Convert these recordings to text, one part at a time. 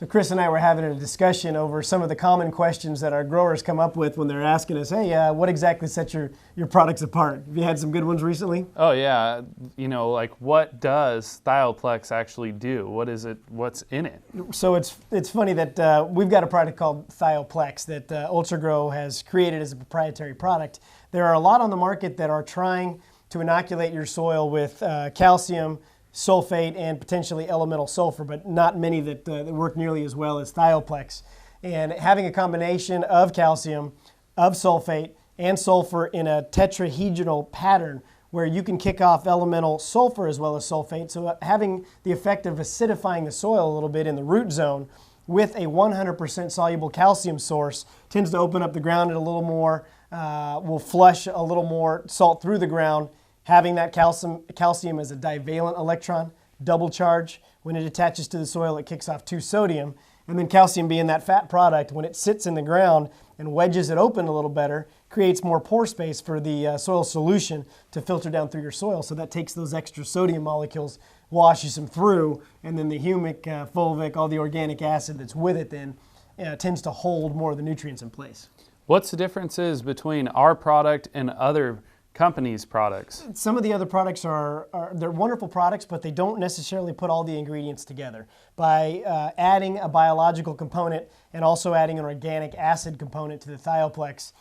So Chris and I were having a discussion over some of the common questions that our growers come up with when they're asking us, hey, what exactly sets your products apart? Have you had some good ones recently? Oh yeah, like what does Thioplex actually do? What is it? What's in it? So it's funny that we've got a product called Thioplex that UltraGrow has created as a proprietary product. There are a lot on the market that are trying to inoculate your soil with calcium, sulfate, and potentially elemental sulfur, but not many that work nearly as well as Thioplex. And having a combination of calcium, of sulfate, and sulfur in a tetrahedral pattern where you can kick off elemental sulfur as well as sulfate, so having the effect of acidifying the soil a little bit in the root zone with a 100% soluble calcium source tends to open up the ground a little more, will flush a little more salt through the ground. Having that calcium as a divalent electron, double charge. When it attaches to the soil, it kicks off 2 sodium. And then calcium being that fat product, when it sits in the ground and wedges it open a little better, creates more pore space for the soil solution to filter down through your soil. So that takes those extra sodium molecules, washes them through, and then the humic, fulvic, all the organic acid that's with it then tends to hold more of the nutrients in place. What's the differences between our product and other companies' products? Some of the other products they're wonderful products, but they don't necessarily put all the ingredients together. By adding a biological component and also adding an organic acid component to the Thioplex,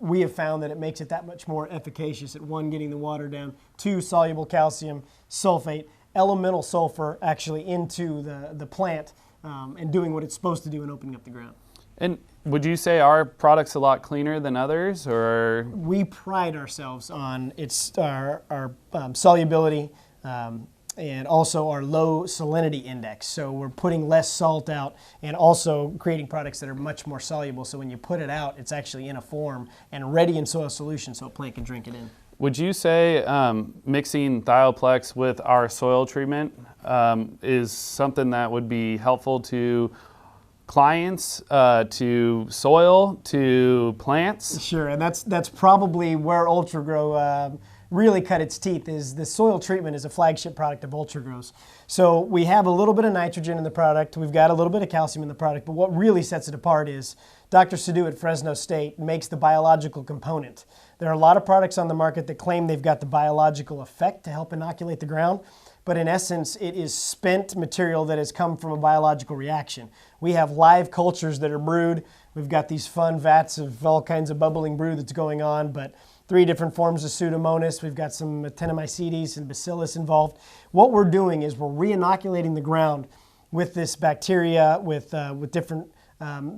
we have found that it makes it that much more efficacious at 1, getting the water down, 2, soluble calcium, sulfate, elemental sulfur actually into the plant and doing what it's supposed to do and opening up the ground. And would you say our product's a lot cleaner than others, or? We pride ourselves on our solubility and also our low salinity index. So we're putting less salt out and also creating products that are much more soluble. So when you put it out, it's actually in a form and ready in soil solution so a plant can drink it in. Would you say mixing Thioplex with our soil treatment is something that would be helpful to clients, to soil, to plants? Sure, and that's probably where UltraGrow really cut its teeth. Is the soil treatment is a flagship product of UltraGrow's. So we have a little bit of nitrogen in the product, we've got a little bit of calcium in the product, but what really sets it apart is Dr. Sidhu at Fresno State makes the biological component. There are a lot of products on the market that claim they've got the biological effect to help inoculate the ground, but in essence, it is spent material that has come from a biological reaction. We have live cultures that are brewed. We've got these fun vats of all kinds of bubbling brew that's going on, but 3 different forms of Pseudomonas. We've got some Actinomycetes and Bacillus involved. What we're doing is we're re-inoculating the ground with this bacteria, with different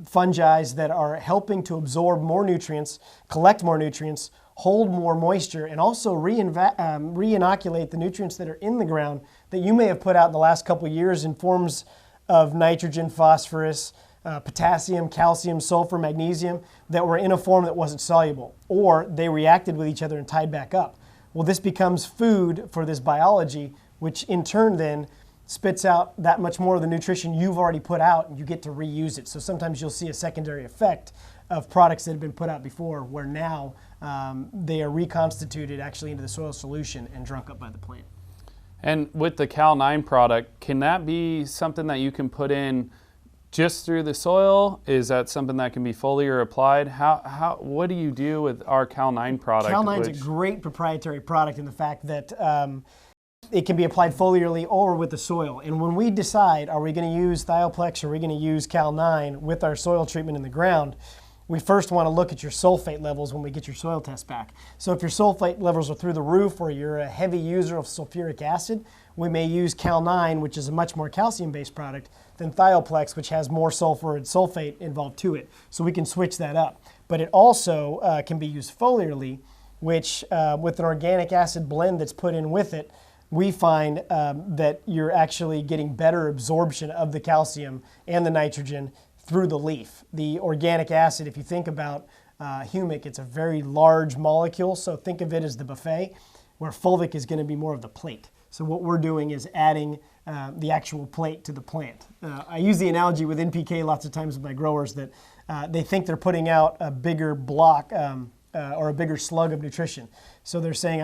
fungi that are helping to absorb more nutrients, collect more nutrients, hold more moisture, and also re-inoculate the nutrients that are in the ground that you may have put out in the last couple of years in forms of nitrogen, phosphorus, potassium, calcium, sulfur, magnesium that were in a form that wasn't soluble, or they reacted with each other and tied back up. Well, this becomes food for this biology, which in turn then spits out that much more of the nutrition you've already put out, and you get to reuse it. So sometimes you'll see a secondary effect of products that have been put out before where now they are reconstituted actually into the soil solution and drunk up by the plant. And with the Cal-9 product, can that be something that you can put in just through the soil? Is that something that can be foliar applied? What do you do with our Cal-9 product? Cal-9 is a great proprietary product in the fact that it can be applied foliarly or with the soil. And when we decide, are we going to use Thioplex or are we going to use Cal-9 with our soil treatment in the ground, we first want to look at your sulfate levels when we get your soil test back. So if your sulfate levels are through the roof or you're a heavy user of sulfuric acid, we may use Cal-9, which is a much more calcium-based product, than Thioplex, which has more sulfur and sulfate involved to it. So we can switch that up. But it also can be used foliarly, which with an organic acid blend that's put in with it, we find that you're actually getting better absorption of the calcium and the nitrogen through the leaf. The organic acid, if you think about humic, it's a very large molecule, so think of it as the buffet, where fulvic is going to be more of the plate. So what we're doing is adding the actual plate to the plant. I use the analogy with NPK lots of times with my growers that they think they're putting out a bigger block or a bigger slug of nutrition. So they're saying,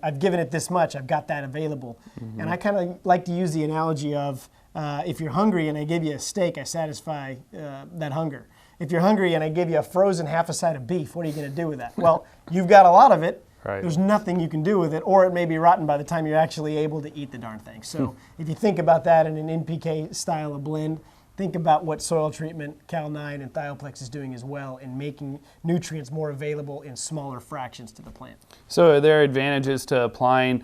I've given it this much, I've got that available. Mm-hmm. And I kind of like to use the analogy of If you're hungry and I give you a steak, I satisfy that hunger. If you're hungry and I give you a frozen half a side of beef, what are you going to do with that? Well, you've got a lot of it. Right. There's nothing you can do with it, or it may be rotten by the time you're actually able to eat the darn thing. So if you think about that in an NPK style of blend, think about what soil treatment, Cal-9 and Thioplex is doing as well in making nutrients more available in smaller fractions to the plant. So are there advantages to applying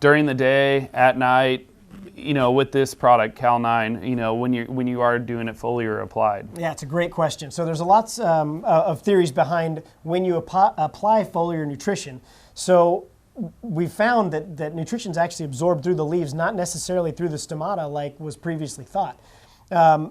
during the day, at night, with this product, Cal-9, when you are doing it fully or applied? Yeah, it's a great question. So there's lots of theories behind when you apply foliar nutrition. So we found that nutrition is actually absorbed through the leaves, not necessarily through the stomata like was previously thought.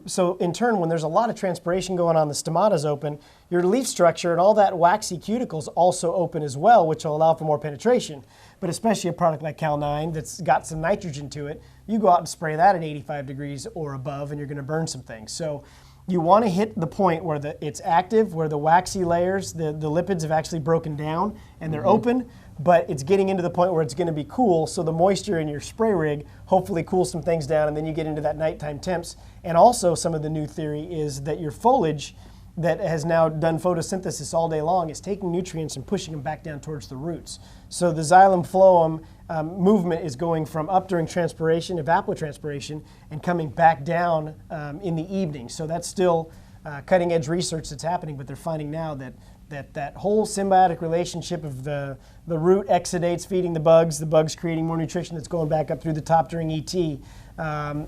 So in turn, when there's a lot of transpiration going on, the stomata's open, your leaf structure and all that waxy cuticles also open as well, which will allow for more penetration. But especially a product like Cal-9 that's got some nitrogen to it, you go out and spray that at 85 degrees or above and you're going to burn some things. So you want to hit the point where it's active, where the waxy layers, the lipids have actually broken down and they're open, but it's getting into the point where it's going to be cool, so the moisture in your spray rig hopefully cools some things down, and then you get into that nighttime temps. And also some of the new theory is that your foliage that has now done photosynthesis all day long is taking nutrients and pushing them back down towards the roots. So the xylem phloem movement is going from up during transpiration, evapotranspiration, and coming back down in the evening. So that's still cutting edge research that's happening, but they're finding now that whole symbiotic relationship of the root exudates feeding the bugs creating more nutrition that's going back up through the top during ET,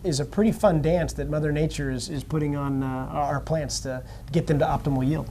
is a pretty fun dance that Mother Nature is putting on our plants to get them to optimal yield.